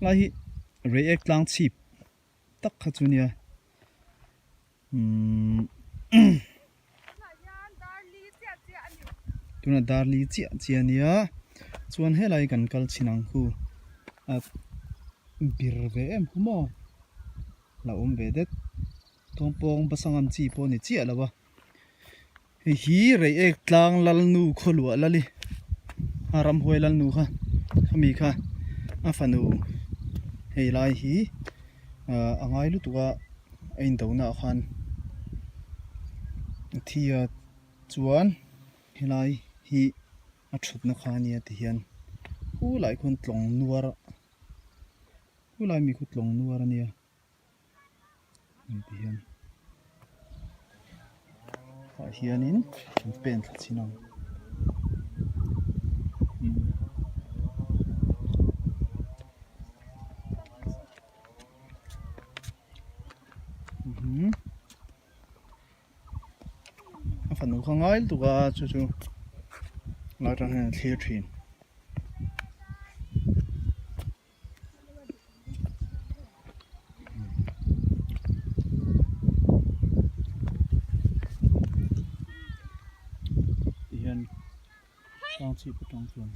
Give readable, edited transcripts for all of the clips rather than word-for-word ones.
lai hi REIEK tlang chip tak kha chu nia tuna darli chia nia chuan helai kan kal chinang khu at bir ve em humo la ve det tongpong basangam chi po ni chia lawa hi REIEK tlang lal nu kholwa lali aram hoi lal nu kha khami kha afanu hei lai hi angai lu tuwa ein dona khan thia chuan helai hi a thutna khania ti hian hu lai khun tlong nuar hu lai mi khu tlong nuar ania ti hian ha hianin pen chinang phần nụ không ấy tụi ta chú nói rằng là thiệt thuyền hiện sang chỉ có trong thuyền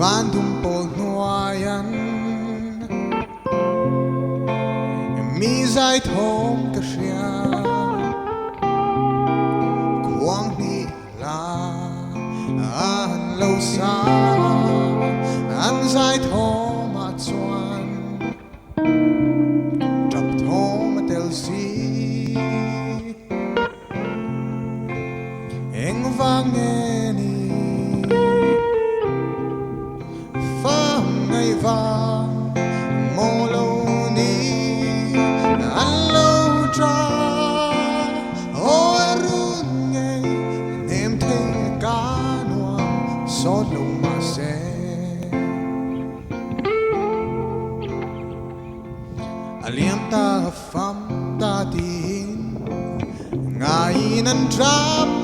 van dum pol noayan mi zai thom ka shia quang ni la an lo sa an zai thom a chuan trap thom tel si eng vang ni vang mô lâu ni ăn lâu tra ô run nghe em thấy cá nuông xót lâu mà sẽ liêm ta pham ta tin ngày nan trap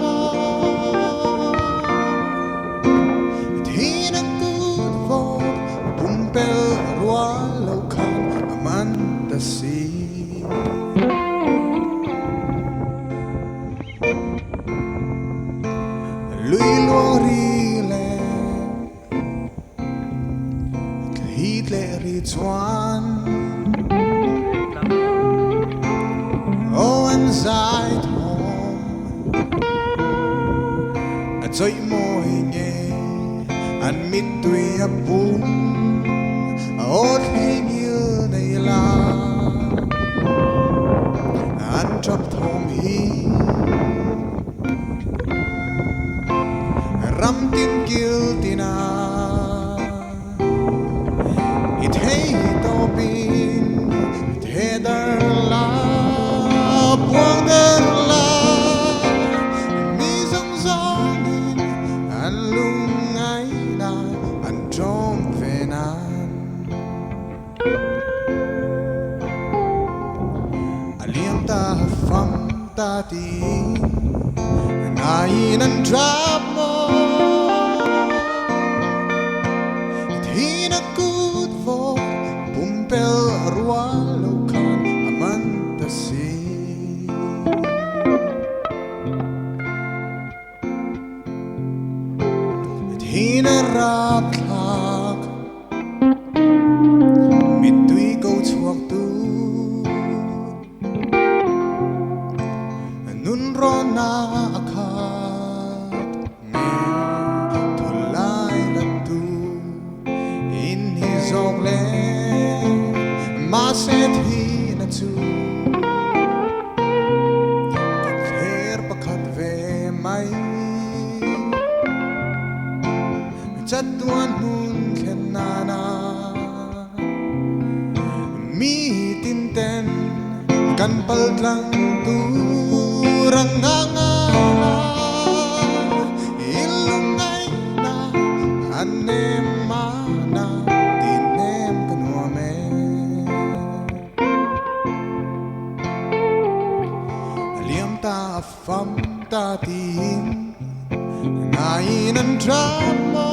lui luang ri le hít lệ ri chuan ô anh dài thom chơi môi nghe anh mít tuy bún ô khi như này là anh chấp thom hi ram tin kil tina it hey to bin it heder la buang der la mi zong zong an lung ai na an trong ve nan aliam ta fam ta ti ai nan drop rap thak mit tui câu chuộc tu nun ro na akhat me thulai la tu in hi zong le ma se thi na chu kher pakhat ve mai chất tuan hun khen nana mi tin ten kan paltlang turanganga ilungay na anem mana tinem kanuame aliam ta fam ta tin ngayon ang drama